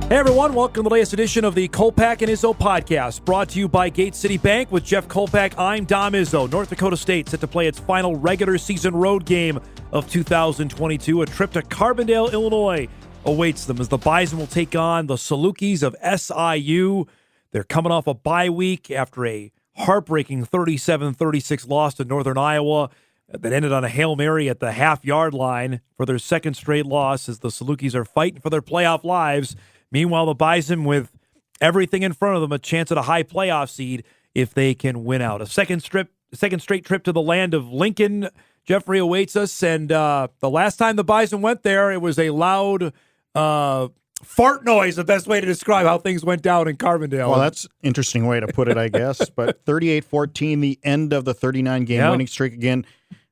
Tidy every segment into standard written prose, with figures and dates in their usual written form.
Hey everyone, welcome to the latest edition of the Kolpack and Izzo podcast, brought to you by Gate City Bank with Jeff Kolpack. I'm Dom Izzo. North Dakota State set to play its final regular season road game of 2022. A trip to Carbondale, Illinois awaits them as the Bison will take on the Salukis of SIU. They're coming off a bye week after a heartbreaking 37-36 loss to Northern Iowa that ended on a Hail Mary at the half-yard line for their second straight loss as the Salukis are fighting for their playoff lives. Meanwhile, the Bison, with everything in front of them, a chance at a high playoff seed if they can win out. A second straight trip to the land of Lincoln, Jeffrey, awaits us. And the last time the Bison went there, it was a loud fart noise, the best way to describe how things went down in Carbondale. Well, that's an interesting way to put it, I guess. But 38-14, the end of the 39-game winning streak again.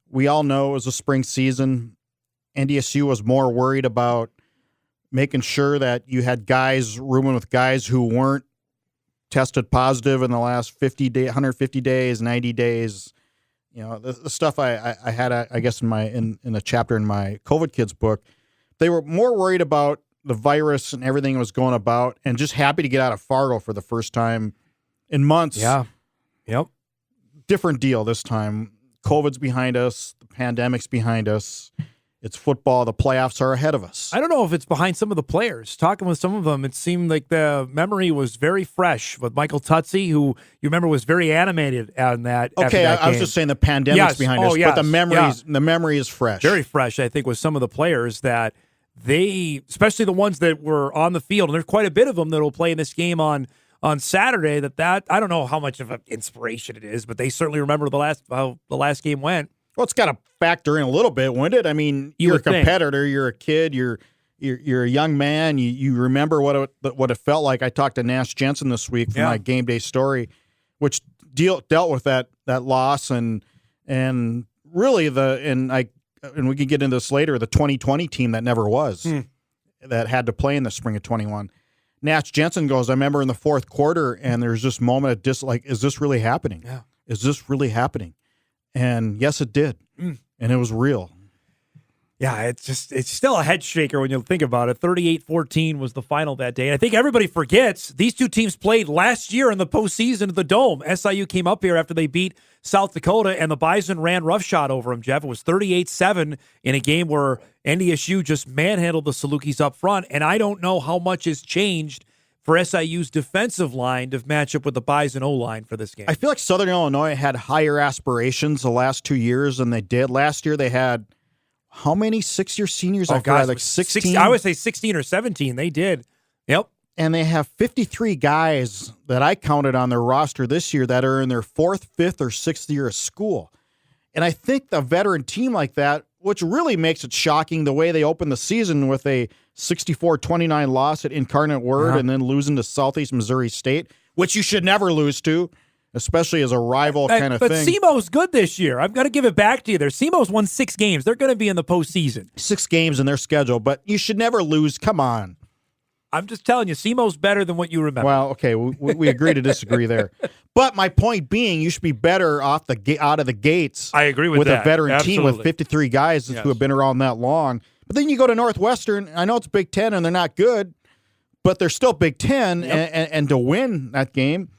We all know it was a spring season. NDSU was more worried about making sure that you had guys rooming with guys who weren't tested positive in the last 150 days, 90 days. You know, the stuff I had, I guess, in a chapter in my COVID Kids book. They were more worried about the virus and everything it was going about, and just happy to get out of Fargo for the first time in months. Yeah. Yep. Different deal this time. COVID's behind us. The pandemic's behind us. It's football. The playoffs are ahead of us. I don't know if it's behind some of the players. Talking with some of them, it seemed like the memory was very fresh with Michael Tutsi, who you remember was very animated on that. Okay, I was just saying the pandemic's behind us, but the memory is fresh. Very fresh, I think, with some of the players that they, especially the ones that were on the field, and there's quite a bit of them that will play in this game on Saturday. That I don't know how much of an inspiration it is, but they certainly remember how the last game went. Well, it's got to factor in a little bit, wouldn't it? I mean, you're a competitor, you're a kid, you're a young man. You remember what it felt like. I talked to Nash Jensen this week for my game day story, which dealt with that loss and really and we can get into this later. The 2020 team that never was that had to play in the spring of 21. Nash Jensen goes, I remember in the fourth quarter, and there's this moment of is this really happening? Yeah. Is this really happening? And yes, it did. And it was real. Yeah, it's still a head shaker when you think about it. 38-14 was the final that day. And I think everybody forgets these two teams played last year in the postseason of the Dome. SIU came up here after they beat South Dakota, and the Bison ran roughshod over them, Jeff. It was 38-7 in a game where NDSU just manhandled the Salukis up front. And I don't know how much has changed for SIU's defensive line to match up with the Bison O-line for this game. I feel like Southern Illinois had higher aspirations the last 2 years than they did. Last year they had how many six-year seniors? Oh, gosh, like 16? I would say 16 or 17. They did. Yep. And they have 53 guys that I counted on their roster this year that are in their fourth, fifth, or sixth year of school. And I think the veteran team like that, which really makes it shocking the way they opened the season with a 64-29 loss at Incarnate Word and then losing to Southeast Missouri State, which you should never lose to, especially as a rival kind of thing. But SEMO's good this year. I've got to give it back to you there. SEMO's won 6 games. They're going to be in the postseason. 6 games in their schedule, but you should never lose. Come on. I'm just telling you, SEMO's better than what you remember. Well, okay, we agree to disagree there. But my point being, you should be better out of the gates. I agree with that. A veteran Absolutely. team with 53 guys who have been around that long. But then you go to Northwestern. I know it's Big Ten and they're not good, but they're still Big Ten. And to win that game,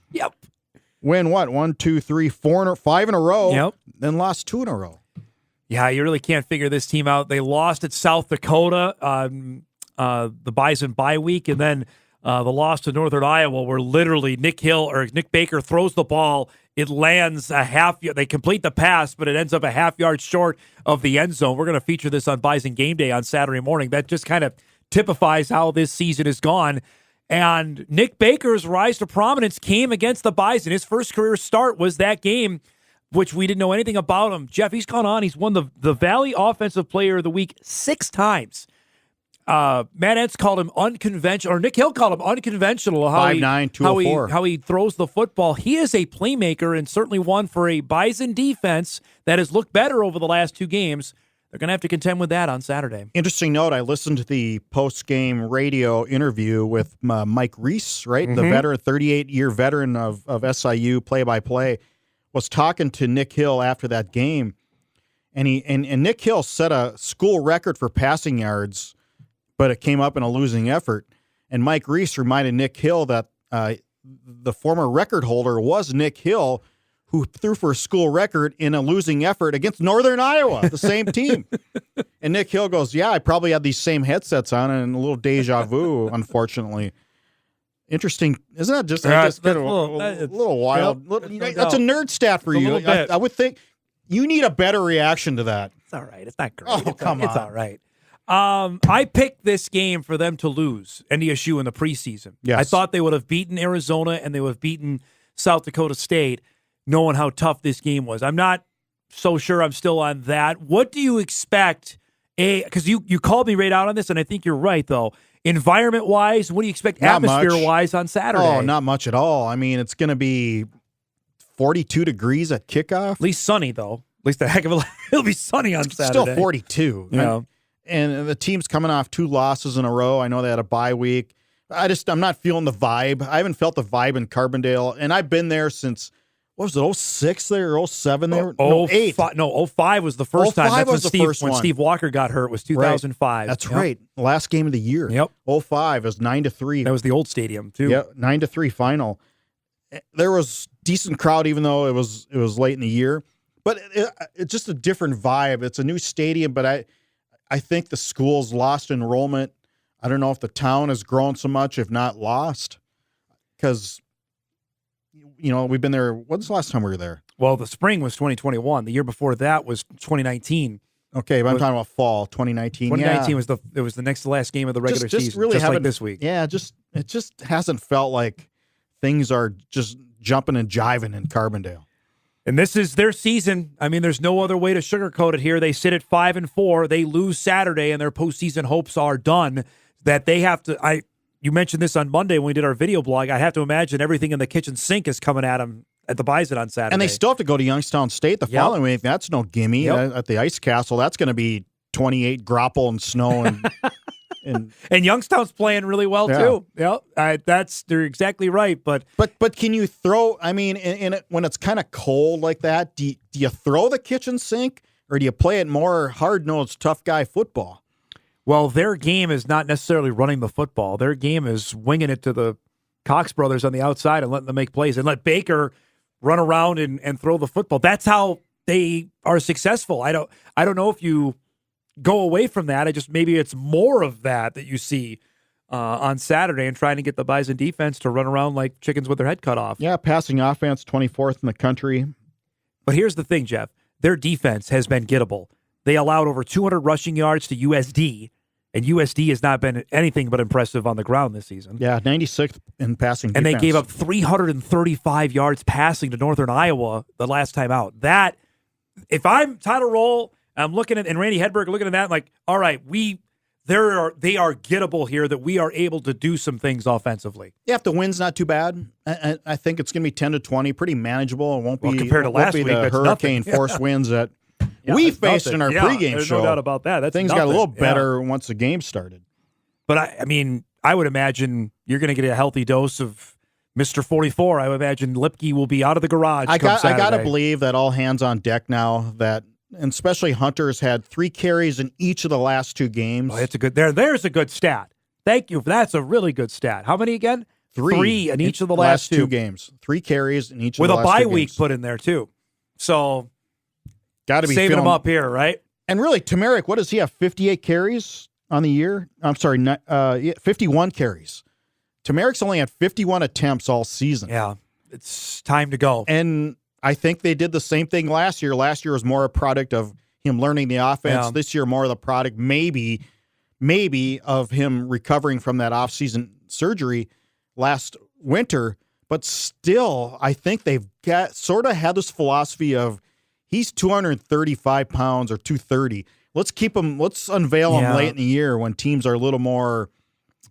win what? 1, 2, 3, 4, 5 in a row. Then lost 2 in a row. Yeah, you really can't figure this team out. They lost at South Dakota, the Bison bye week, and then the loss to Northern Iowa, where literally Nic Baker throws the ball. It lands a half. They complete the pass, but it ends up a half yard short of the end zone. We're going to feature this on Bison Game Day on Saturday morning. That just kind of typifies how this season has gone. And Nic Baker's rise to prominence came against the Bison. His first career start was that game, which we didn't know anything about him. Jeff, he's gone on. He's won the Valley Offensive Player of the Week 6 times. Matt Entz called him unconventional, or Nick Hill called him unconventional. 5'9", 204. How he throws the football. He is a playmaker and certainly one for a Bison defense that has looked better over the last 2 games. They're going to have to contend with that on Saturday. Interesting note, I listened to the post-game radio interview with Mike Reese, right? The veteran, 38-year veteran of SIU, play-by-play, was talking to Nick Hill after that game. And Nick Hill set a school record for passing yards, but it came up in a losing effort. And Mike Reese reminded Nick Hill that the former record holder was Nick Hill, who threw for a school record in a losing effort against Northern Iowa, the same team. And Nick Hill goes, yeah, I probably had these same headsets on, and a little deja vu, unfortunately. Interesting. Isn't that just kind of a little wild? That's a nerd stat for you. I would think you need a better reaction to that. It's all right. It's not great. Oh, come on. It's all right. I picked this game for them to lose, NDSU, in the preseason. Yes. I thought they would have beaten Arizona and they would have beaten South Dakota State, knowing how tough this game was. I'm not so sure I'm still on that. What do you expect? Because you called me right out on this, and I think you're right, though. Environment-wise, what do you expect atmosphere-wise on Saturday? Oh, not much at all. I mean, it's going to be 42 degrees at kickoff. At least sunny, though. At least a heck of a it'll be sunny on Saturday. Still 42. Yeah. And the team's coming off 2 losses in a row. I know they had a bye week. I'm not feeling the vibe. I haven't felt the vibe in Carbondale, and I've been there since, what was it, 06 there, 07 there? No, 08. 05 was the first time. That's when Steve Walker got hurt. It was 2005. Right. That's right. Last game of the year. Yep. 05 was 9-3. That was the old stadium, too. Yeah, 9-3 final. There was decent crowd, even though it was late in the year. But it's just a different vibe. It's a new stadium, but I think the school's lost enrollment. I don't know if the town has grown so much, if not lost, because, we've been there. When's the last time we were there? Well, the spring was 2021. The year before that was 2019. Okay, but I'm talking about fall 2019. 2019 was the next to last game of the regular season, really just like this week. Yeah, it just hasn't felt like things are just jumping and jiving in Carbondale. And this is their season. I mean, there's no other way to sugarcoat it here. They sit at 5-4. They lose Saturday, and their postseason hopes are done. That they have to. You mentioned this on Monday when we did our video blog. I have to imagine everything in the kitchen sink is coming at them at the Bison on Saturday. And they still have to go to Youngstown State the following week. That's no gimme. At the Ice Castle, that's going to be 28 grapple and snow and and Youngstown's playing really well too. Yeah, they're exactly right. But can you throw? I mean, when it's kind of cold like that, do you throw the kitchen sink or do you play it more hard-nosed, tough guy football? Well, their game is not necessarily running the football. Their game is winging it to the Cox brothers on the outside and letting them make plays and let Baker run around and throw the football. That's how they are successful. I don't know if you go away from that. Maybe it's more of that you see on Saturday and trying to get the Bison defense to run around like chickens with their head cut off. Yeah, passing offense 24th in the country. But here's the thing, Jeff. Their defense has been gettable. They allowed over 200 rushing yards to USD, and USD has not been anything but impressive on the ground this season. Yeah, 96th in passing defense. And they gave up 335 yards passing to Northern Iowa the last time out. That, if I'm Tyler Roll, I'm looking at, and Randy Hedberg looking at that, like, all right, they are gettable here, that we are able to do some things offensively. Yeah, if the win's not too bad, I think it's going to be 10-20, pretty manageable. It won't be compared to last week, the hurricane force winds that we faced in our pregame there's show. No doubt about that. Things got a little better once the game started. But I would imagine you're going to get a healthy dose of Mr. 44. I would imagine Lipke will be out of the garage. I got to believe that all hands on deck now. And especially Hunter's had 3 carries in each of the last 2 games. Oh, it's a good. There's a good stat. Thank you. That's a really good stat. How many again? 3 in each of the last 2 games. 3 carries in each of the last 2 games. With a bye week games. Put in there too. So got to be saving them up here, right? And really, Tamarick, what does he have? 58 carries on the year? I'm sorry, 51 carries. Tamarick's only had 51 attempts all season. Yeah, it's time to go. And I think they did the same thing last year. Last year was more a product of him learning the offense. Yeah. This year, more of the product, maybe of him recovering from that offseason surgery last winter. But still, I think they've sort of had this philosophy of he's 235 pounds or 230. Let's keep him. Let's unveil him late in the year when teams are a little more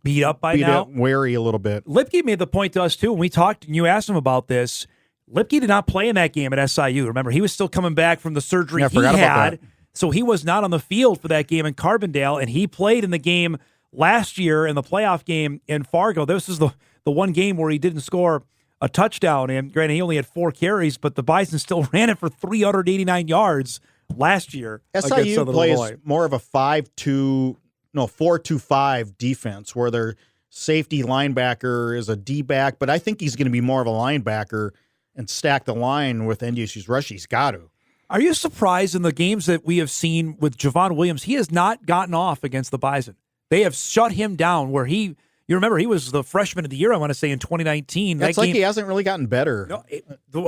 beat up now, wary a little bit. Lipke made the point to us too when we talked and you asked him about this. Lipke did not play in that game at SIU. Remember, he was still coming back from the surgery he had, so he was not on the field for that game in Carbondale, and he played in the game last year in the playoff game in Fargo. This is the one game where he didn't score a touchdown, and granted, he only had 4 carries, but the Bison still ran it for 389 yards last year. SIU plays more of a 4-2-5 defense where they're safety linebacker is a D-back, but I think he's going to be more of a linebacker and stack the line with NDSU's rush. He's got to. Are you surprised in the games that we have seen with Javon Williams? He has not gotten off against the Bison. They have shut him down where you remember, he was the freshman of the year, I want to say, in 2019. It's like he hasn't really gotten better. No,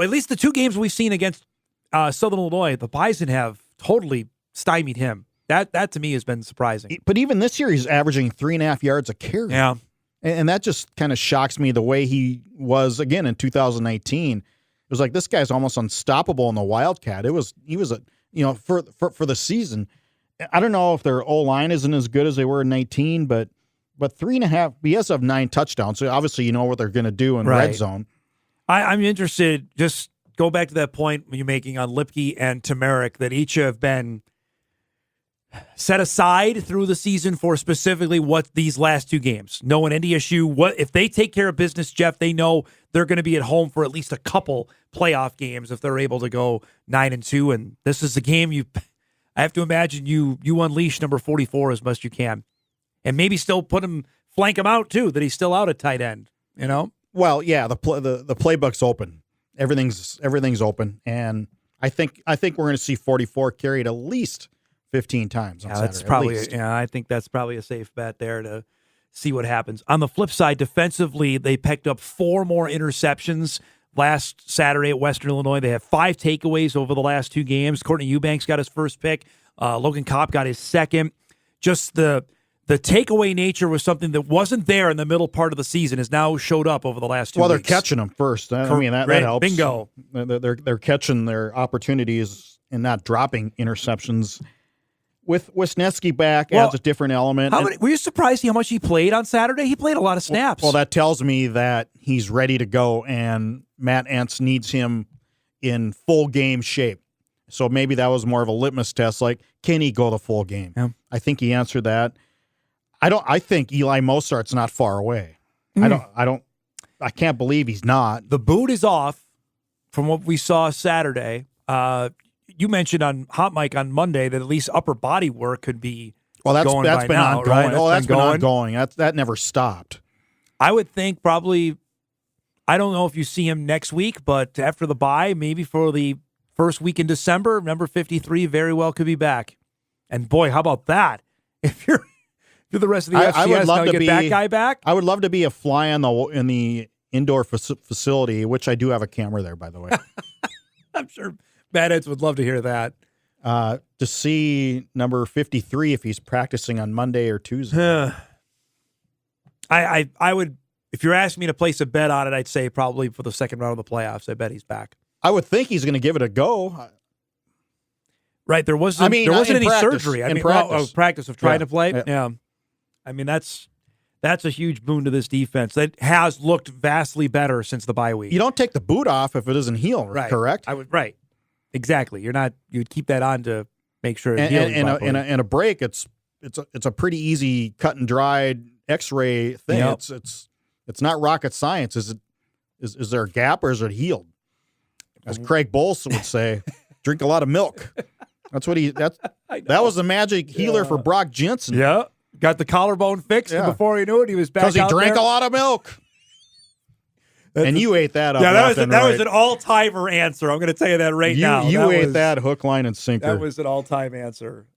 at least the two games we've seen against Southern Illinois, the Bison have totally stymied him. That to me has been surprising. But even this year, he's averaging 3.5 yards a carry. Yeah. And that just kind of shocks me the way he was, again, in 2019. It was like, this guy's almost unstoppable in the Wildcat. He was for the season. I don't know if their O-line isn't as good as they were in 19, but 3.5, he has 9 touchdowns. So obviously you know what they're going to do in red zone. I'm interested, just go back to that point you're making on Lipke and Tamarick, that each have been set aside through the season for specifically what these last two games. Knowing NDSU, if they take care of business, Jeff, they know they're going to be at home for at least a couple playoff games if they're able to go 9-2. And this is the game I have to imagine you unleash number 44 as much as you can. And maybe still flank him out too, that he's still out at tight end, you know? Well, yeah, the playbook's open. Everything's open. And I think we're going to see 44 carried at least 15 times on Saturday. That's probably, I think that's probably a safe bet there to see what happens. On the flip side, defensively, they picked up 4 more interceptions last Saturday at Western Illinois. They have 5 takeaways over the last 2 games. Courtney Eubanks got his first pick. Logan Kopp got his second. Just the takeaway nature was something that wasn't there in the middle part of the season, has now showed up over the last 2 weeks. Well, they're catching them first. I mean, that helps. Bingo. They're catching their opportunities and not dropping interceptions. With Wisniewski back adds a different element. Were you surprised how much he played on Saturday? He played a lot of snaps. Well, that tells me that he's ready to go, and Matt Entz needs him in full game shape. So maybe that was more of a litmus test, like, can he go the full game? Yeah. I think he answered that. I think Eli Mozart's not far away. I can't believe he's not. The boot is off from what we saw Saturday. You mentioned on Hot Mic on Monday that at least upper body work could be that's going been now, ongoing. Right? That's been ongoing. That never stopped. I would think probably, I don't know if you see him next week, but after the bye, maybe for the first week in December, number 53 very well could be back. And boy, how about that? If you're the rest of the FCS, would love now to get that guy back. I would love to be a fly in the indoor facility, which I do have a camera there, by the way. I'm sure Bad Eds would love to hear that. To see number 53 if he's practicing on Monday or Tuesday. I would, if you're asking me to place a bet on it, I'd say probably for the second round of the playoffs. I bet he's back. I would think he's going to give it a go. Right, there wasn't any practice, surgery. Practice of trying to play. Yeah. I mean, that's a huge boon to this defense that has looked vastly better since the bye week. You don't take the boot off if it doesn't heal, right? Correct? Right. Exactly. You'd keep that on to make sure it heals properly. In a break, it's a pretty easy cut and dried X-ray thing. Yep. It's not rocket science. Is there a gap or is it healed? As Craig Bolson would say, drink a lot of milk. That's what that was the magic healer for Brock Jensen. Yeah. Got the collarbone fixed, and before he knew it, he was back out there. Because he drank a lot of milk. And you ate that up. Yeah, that was an all-timer answer. I'm going to tell you that now. You ate that hook, line, and sinker. That was an all-time answer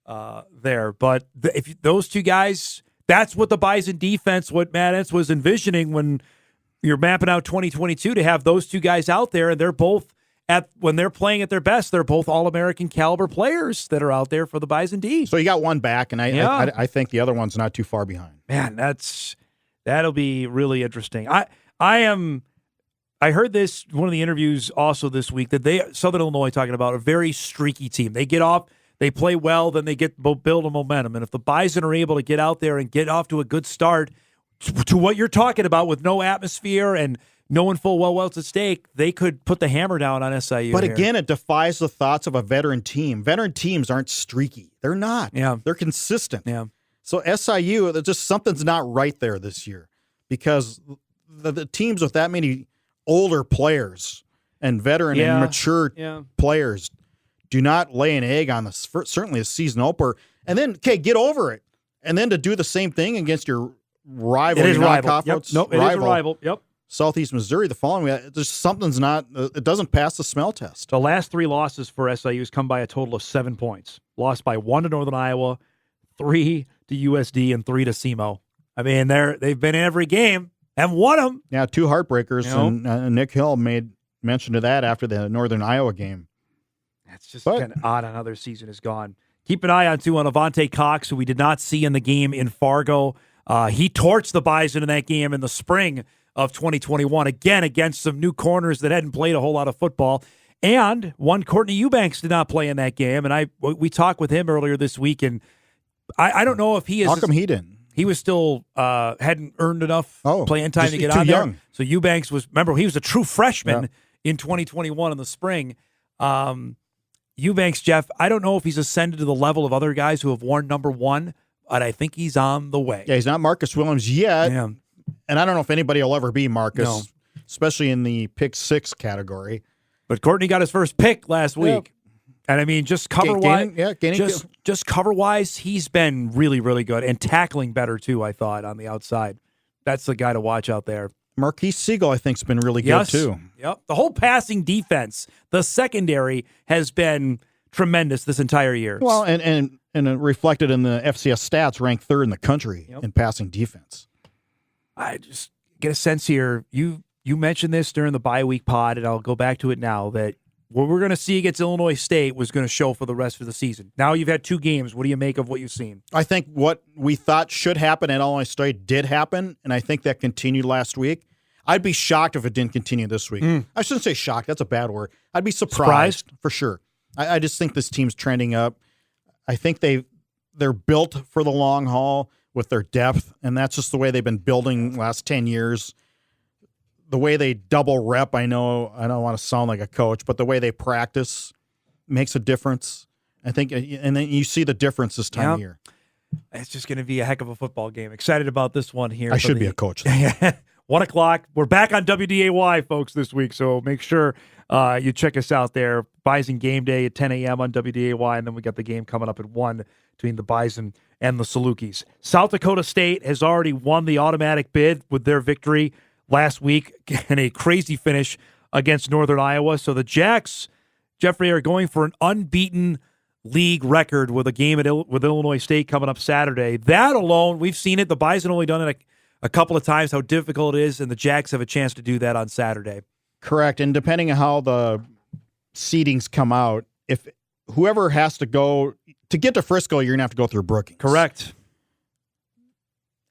there. But if those two guys, that's what the Bison defense, what Matt Entz was envisioning when you're mapping out 2022, to have those two guys out there, and they're both when they're playing at their best, they're both All-American caliber players that are out there for the Bison D. So you got one back, and I think the other one's not too far behind. Man, that'll be really interesting. I heard this, one of the interviews also this week, that Southern Illinois talking about a very streaky team. They get off, they play well, then they build a momentum. And if the Bison are able to get out there and get off to a good start to what you're talking about with no atmosphere and knowing full well what's at stake, they could put the hammer down on SIU. But again, it defies the thoughts of a veteran team. Veteran teams aren't streaky. They're not. Yeah. They're consistent. Yeah. So SIU, just something's not right there this year, because the teams with that many older players and veteran and mature players do not lay an egg on certainly a season opener. And then, get over it. And then to do the same thing against your rival. It is rival. Conference Yep. Nope, it is a rival. Yep. Southeast Missouri the following week. There's something's not. It doesn't pass the smell test. The last 3 losses for SIU has come by a total of 7 points. Lost by 1 to Northern Iowa, 3 to USD, and 3 to SEMO. I mean, they've been in every game and won them. Yeah, 2 heartbreakers, and Nick Hill made mention of that after the Northern Iowa game. That's just kind of odd on how their season has gone. Keep an eye on Avante Cox, who we did not see in the game in Fargo. He torched the Bison in that game in the spring of 2021, again against some new corners that hadn't played a whole lot of football. And one Courtney Eubanks did not play in that game, and we talked with him earlier this week, and I don't know if he is. How come he didn't? He was still hadn't earned enough playing time to get on young. there. So Eubanks remember, he was a true freshman in 2021 in the spring. Eubanks, Jeff, I don't know if he's ascended to the level of other guys who have worn number 1, but I think he's on the way. Yeah, he's not Marcus Williams yet. Yeah. And I don't know if anybody will ever be Marcus, especially in the pick 6 category. But Courtney got his first pick last week. And I mean, just cover-wise, just cover-wise, he's been really, really good. And tackling better, too, I thought, on the outside. That's the guy to watch out there. Marquise Siegel, I think, has been really good, too. Yep. The whole passing defense, the secondary, has been tremendous this entire year. Well, and reflected in the FCS stats, ranked 3rd in the country in passing defense. I just get a sense here. You mentioned this during the bye week pod, and I'll go back to it now, that what we're going to see against Illinois State was going to show for the rest of the season. Now you've had 2 games. What do you make of what you've seen? I think what we thought should happen at Illinois State did happen, and I think that continued last week. I'd be shocked if it didn't continue this week. I shouldn't say shocked. That's a bad word. I'd be surprised? For sure. I just think this team's trending up. I think they're built for the long haul with their depth, and that's just the way they've been building last 10 years. The way they double rep, I know I don't want to sound like a coach, but the way they practice makes a difference. I think, and then you see the difference this time of year. It's just going to be a heck of a football game. Excited about this one here. I should be a coach. 1 o'clock. We're back on WDAY, folks, this week, so make sure you check us out there. Bison game day at 10 a.m. on WDAY, and then we got the game coming up at 1 between the Bison and the Salukis. South Dakota State has already won the automatic bid with their victory last week in a crazy finish against Northern Iowa. So the Jacks, Jeffrey, are going for an unbeaten league record with a game with Illinois State coming up Saturday. That alone, we've seen it. The Bison only done it a couple of times, how difficult it is, and the Jacks have a chance to do that on Saturday. Correct. And depending on how the seedings come out, if whoever has to go to get to Frisco, you're going to have to go through Brookings. Correct.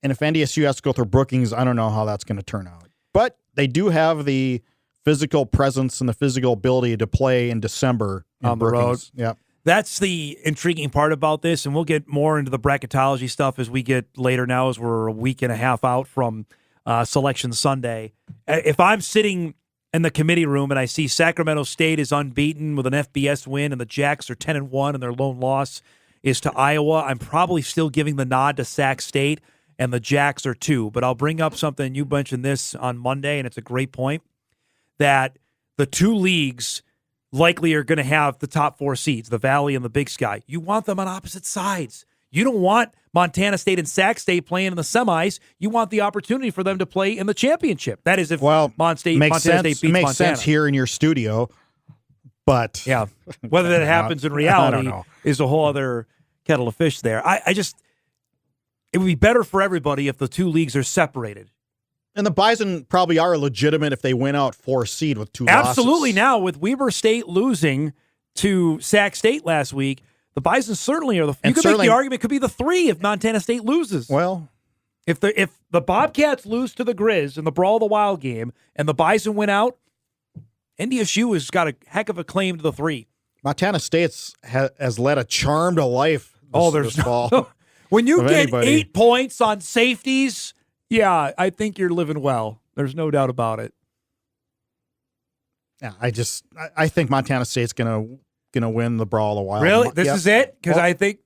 And if NDSU has to go through Brookings, I don't know how that's going to turn out. But they do have the physical presence and the physical ability to play in December on the road. Yeah. That's the intriguing part about this, and we'll get more into the bracketology stuff as we get later now, as we're a week and a half out from Selection Sunday. If I'm sitting in the committee room and I see Sacramento State is unbeaten with an FBS win and the Jacks are 10-1 and their lone loss is to Iowa, I'm probably still giving the nod to Sac State, and the Jacks are 2. But I'll bring up something. You mentioned this on Monday, and it's a great point, that the 2 leagues likely are going to have the top 4 seeds, the Valley and the Big Sky. You want them on opposite sides. You don't want Montana State and Sac State playing in the semis. You want the opportunity for them to play in the championship. That is if Montana State beats Montana. It makes sense here in your studio, but yeah, whether that happens in reality is a whole other kettle of fish there. I just, it would be better for everybody if the 2 leagues are separated. And the Bison probably are legitimate if they win out 4 seed with 2 losses. Absolutely. Now, with Weber State losing to Sac State last week, the Bison certainly are the. You could make the argument it could be the 3 if Montana State loses. Well, if the Bobcats lose to the Grizz in the Brawl of the Wild game and the Bison win out, NDSU has got a heck of a claim to the 3. Montana State has led a charmed life this fall. When you get 8 points on safeties, yeah, I think you're living well. There's no doubt about it. Yeah, I think Montana State's gonna win the Brawl of the Wild. Really? This is it? Because I think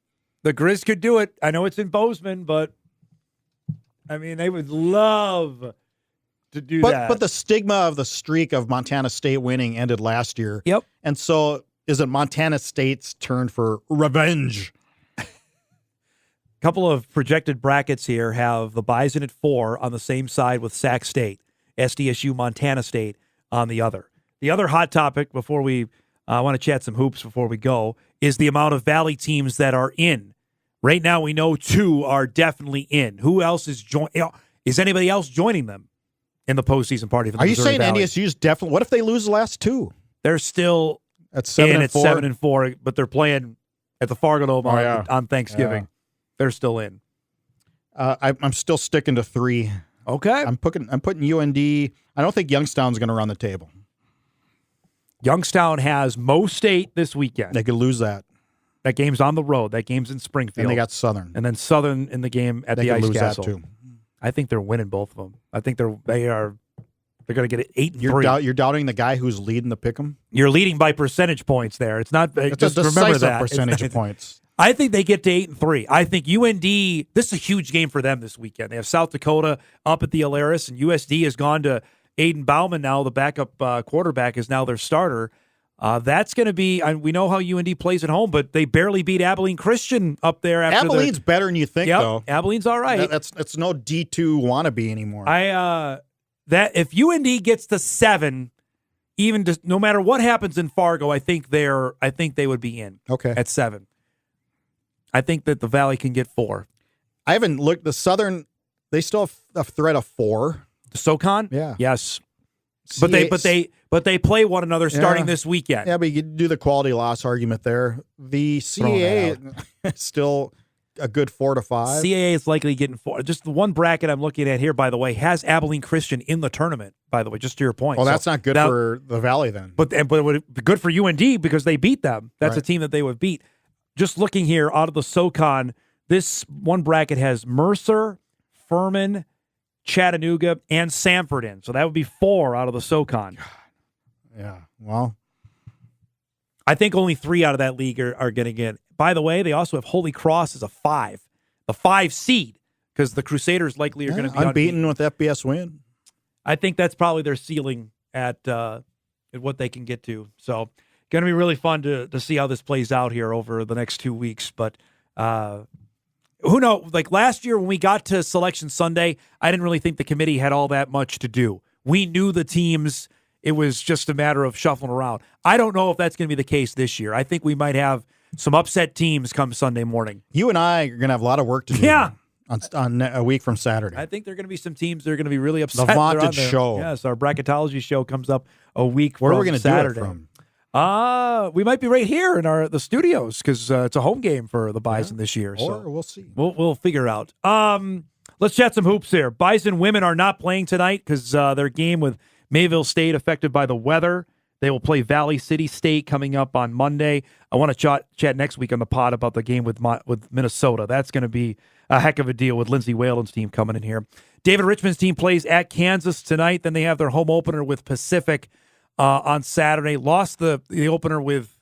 the Grizz could do it. I know it's in Bozeman, but I mean, they would love to do that. But the stigma of the streak of Montana State winning ended last year. Yep. And so is it Montana State's turn for revenge? couple of projected brackets here have the Bison at 4 on the same side with Sac State, SDSU, Montana State on the other. The other hot topic before we want to chat some hoops before we go is the amount of Valley teams that are in. Right now, we know 2 are definitely in. Who else is is anybody else joining them in the postseason party? For the Are you Missouri saying Valley? NDSU's definitely? What if they lose the last 2? They're still at 7 and 4. 7-4, but they're playing at the Fargo Dome on Thanksgiving. Yeah. They're still in. I'm still sticking to 3. Okay. I'm putting UND. I don't think Youngstown's going to run the table. Youngstown has Mo State this weekend. They could lose that. That game's on the road. That game's in Springfield. And they got Southern. And then Southern in the game at the Ice lose Castle. That too. I think they're winning both of them. I think they're going to get it 8-3. You're doubting the guy who's leading the pick'em? You're leading by percentage points there. It's not just a remember that percentage of points. I think they get to 8-3. I think UND. This is a huge game for them this weekend. They have South Dakota up at the Alaris, and USD has gone to Aiden Bauman now. The backup quarterback is now their starter. That's going to be. We know how UND plays at home, but they barely beat Abilene Christian up there. After Abilene's better than you think, though. Abilene's all right. That's no D2 wannabe anymore. That if UND gets to 7, even just, no matter what happens in Fargo, I think they would be in. Okay. At 7. I think that the Valley can get 4. I haven't looked. The Southern, they still have a threat of 4. The SoCon? Yeah. Yes. But they play one another starting this weekend. Yeah, but you could do the quality loss argument there. The CAA is still a good 4 to 5. CAA is likely getting 4. Just the one bracket I'm looking at here, by the way, has Abilene Christian in the tournament. By the way, just to your point. Well, that's not good for the Valley then. But it would be good for UND because they beat them. That's a team that they would beat. Just looking here out of the SoCon, this one bracket has Mercer, Furman, Chattanooga, and Sanford in. So that would be 4 out of the SoCon. Yeah, well. I think only 3 out of that league are going to get. By the way, they also have Holy Cross as a 5. The 5 seed, because the Crusaders likely are going to be unbeaten with FBS win. I think that's probably their ceiling at what they can get to. So going to be really fun to see how this plays out here over the next 2 weeks. But who knows? Like last year when we got to Selection Sunday, I didn't really think the committee had all that much to do. We knew the teams. It was just a matter of shuffling around. I don't know if that's going to be the case this year. I think we might have some upset teams come Sunday morning. You and I are going to have a lot of work to do. Yeah. On a week from Saturday. I think there are going to be some teams that are going to be really upset. The vaunted show. Yes, our bracketology show comes up a week Where from are we going to Saturday. do it from? We might be right here in the studios because it's a home game for the Bison this year. Or so we'll see. We'll figure out. Let's chat some hoops here. Bison women are not playing tonight because their game with Mayville State affected by the weather. They will play Valley City State coming up on Monday. I want to chat next week on the pod about the game with Minnesota. That's going to be a heck of a deal with Lindsey Whalen's team coming in here. David Richmond's team plays at Kansas tonight. Then they have their home opener with Pacific on Saturday. Lost the opener with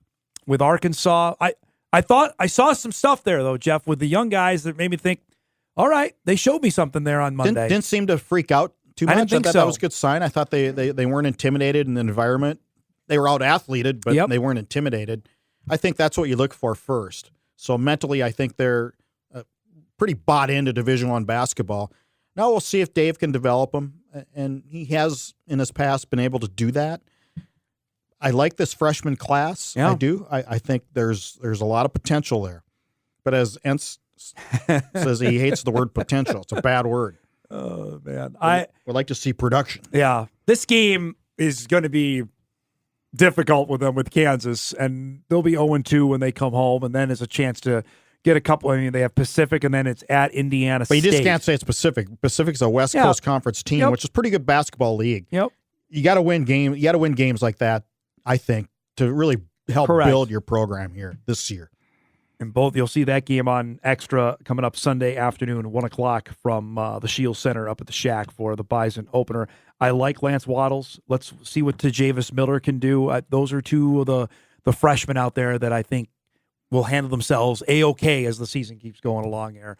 Arkansas. I thought I saw some stuff there, though, Jeff, with the young guys that made me think, all right, they showed me something there on Monday. Didn't seem to freak out too much. I didn't think so. That was a good sign. I thought they weren't intimidated in the environment. They were out-athleted, but they weren't intimidated. I think that's what you look for first. So mentally, I think they're pretty bought into Division I basketball. Now we'll see if Dave can develop them, and he has in his past been able to do that. I like this freshman class. Yeah. I do. I think there's a lot of potential there. But as Entz says, he hates the word potential. It's a bad word. Oh, man. I would like to see production. Yeah. This game is going to be difficult with them with Kansas, and they'll be 0-2 when they come home, and then there's a chance to get a couple. I mean, they have Pacific, and then it's at Indiana State. But you just can't say it's Pacific. Pacific's a West Coast Conference team, which is a pretty good basketball league. Yep. You got to win games. You got to win games like that, I think, to really help build your program here this year. And both, you'll see that game on Extra coming up Sunday afternoon, 1:00 from the Shield Center up at the Shack for the Bison opener. I like Lance Waddles. Let's see what Tejavis Miller can do. Those are two of the freshmen out there that I think will handle themselves A-OK as the season keeps going along here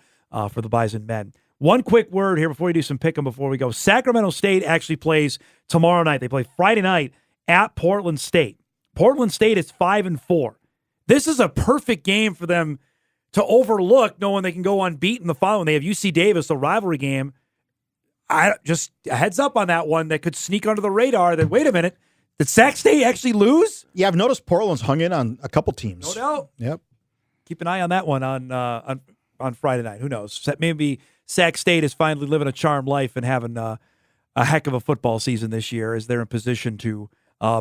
for the Bison men. One quick word here before we do some pick'em before we go. Sacramento State actually plays tomorrow night. They play Friday night at Portland State. Portland State is 5-4. This is a perfect game for them to overlook knowing they can go unbeaten the following. They have UC Davis, a rivalry game. Just a heads up on that one that could sneak under the radar. That, wait a minute, did Sac State actually lose? Yeah, I've noticed Portland's hung in on a couple teams. No doubt. Yep. Keep an eye on that one on Friday night. Who knows? Maybe Sac State is finally living a charmed life and having a heck of a football season this year as they're in position to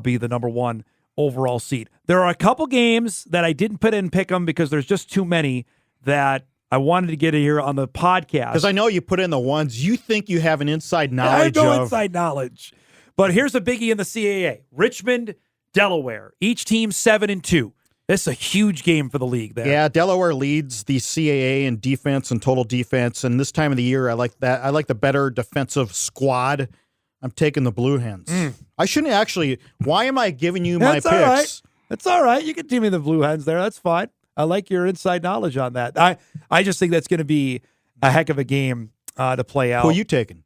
be the number one overall seed. There are a couple games that I didn't put in pick 'em because there's just too many that I wanted to get here on the podcast. Because I know you put in the ones you think you have an inside knowledge I have no of. inside knowledge. But here's a biggie in the CAA. Richmond, Delaware. Each team 7-2. This is a huge game for the league there. Yeah, Delaware leads the CAA in defense and total defense. And this time of the year, I like that. I like the better defensive squad. I'm taking the Blue Hens. I shouldn't actually. Why am I giving you my picks? All right. That's all right. You can give me the Blue Hens there. That's fine. I like your inside knowledge on that. I just think that's going to be a heck of a game to play out. Who are you taking?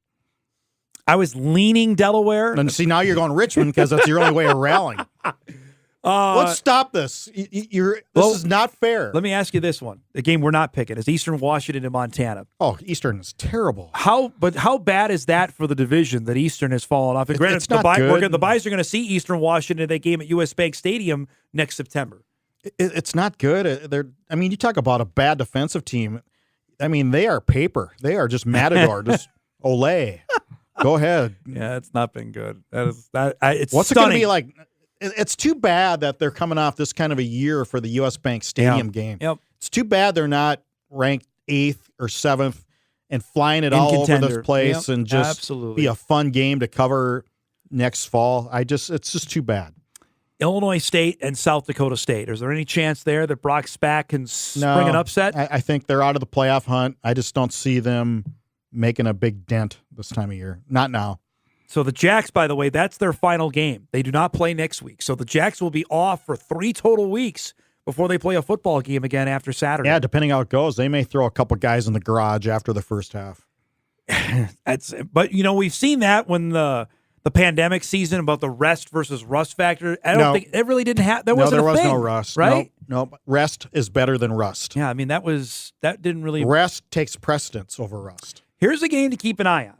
I was leaning Delaware. And see, now you're going Richmond because that's your only way of rallying. Let's stop this. This is not fair. Let me ask you this one. The game we're not picking is Eastern Washington and Montana. Oh, Eastern is terrible. How bad is that for the division that Eastern has fallen off? And granted, it's not good. The Bison are going to see Eastern Washington in that game at US Bank Stadium next September. It's not good. You talk about a bad defensive team. I mean, they are paper. They are just Matador. Just Olay. Go ahead. Yeah, it's not been good. It's What's stunning. it going to be like? It's too bad that they're coming off this kind of a year for the US Bank Stadium game. Yep. It's too bad they're not ranked 8th or 7th and flying it all contender. over this place and just absolutely be a fun game to cover next fall. It's just too bad. Illinois State and South Dakota State. Is there any chance there that Brock Spack can spring an upset? I think they're out of the playoff hunt. I just don't see them making a big dent this time of year. Not now. So the Jacks, by the way, that's their final game. They do not play next week. So the Jacks will be off for 3 total weeks before they play a football game again after Saturday. Yeah, depending how it goes, they may throw a couple guys in the garage after the first half. But, we've seen that when the pandemic season about the rest versus rust factor. I don't think it really didn't happen. There was no rust. Right? No, rest is better than rust. Yeah, that didn't really. Rest takes precedence over rust. Here's a game to keep an eye on.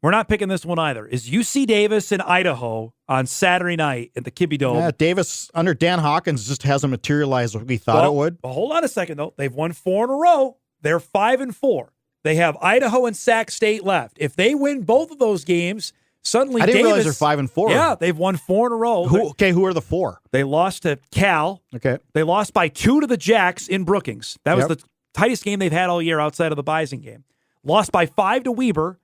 We're not picking this one either. Is UC Davis in Idaho on Saturday night at the Kibbie Dome? Yeah, Davis under Dan Hawkins just hasn't materialized what we thought it would. Well, hold on a second, though. They've won 4 in a row. They're 5-4. They have Idaho and Sac State left. If they win both of those games, suddenly I didn't Davis, realize they're 5-4. Yeah, they've won 4 in a row. Who are the 4? They lost to Cal. Okay. They lost by 2 to the Jacks in Brookings. That was the tightest game they've had all year outside of the Bison game. Lost by 5 to Weber.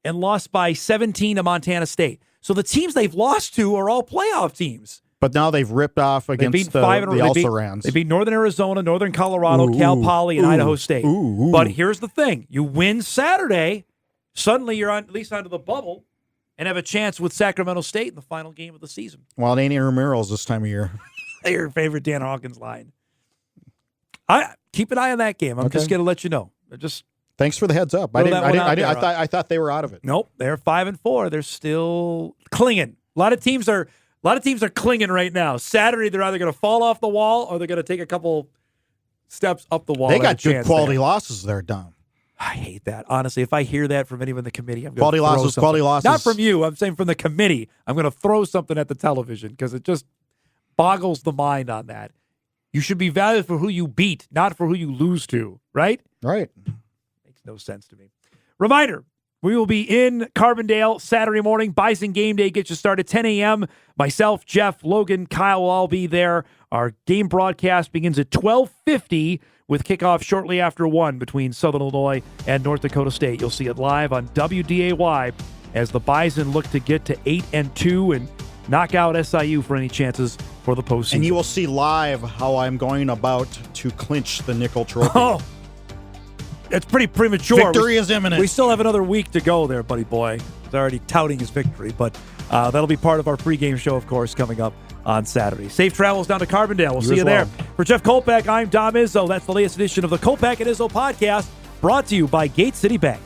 And lost by 17 to Montana State. So the teams they've lost to are all playoff teams. But now they've ripped off against the also-rans. They beat Northern Arizona, Northern Colorado, Cal Poly, and Idaho State. But here's the thing. You win Saturday, suddenly you're at least onto the bubble and have a chance with Sacramento State in the final game of the season. Well, it ain't intramurals this time of year. Your favorite Dan Hawkins line. Keep an eye on that game. I'm just going to let you know. Thanks for the heads up. I thought they were out of it. Nope, they're 5-4. They're still clinging. A lot of teams are clinging right now. Saturday, they're either going to fall off the wall or they're going to take a couple steps up the wall. They got good quality losses there, Dom. I hate that. Honestly, if I hear that from anyone in the committee, I'm going quality losses. Not from you. I'm saying from the committee. I'm going to throw something at the television because it just boggles the mind on that. You should be valued for who you beat, not for who you lose to. Right? Right. No sense to me. Reminder, we will be in Carbondale Saturday morning. Bison Game Day gets you started 10 a.m. Myself, Jeff, Logan, Kyle will all be there. Our game broadcast begins at 12:50 with kickoff shortly after 1 between Southern Illinois and North Dakota State. You'll see it live on WDAY as the Bison look to get to 8-2 and knock out SIU for any chances for the postseason. And you will see live how I'm going about to clinch the nickel trophy. Oh! It's pretty premature. Victory is imminent. We still have another week to go there, buddy boy. He's already touting his victory, but that'll be part of our pregame show, of course, coming up on Saturday. Safe travels down to Carbondale. We'll see you there. For Jeff Kolpack, I'm Dom Izzo. That's the latest edition of the Kolpack and Izzo podcast, brought to you by Gate City Bank.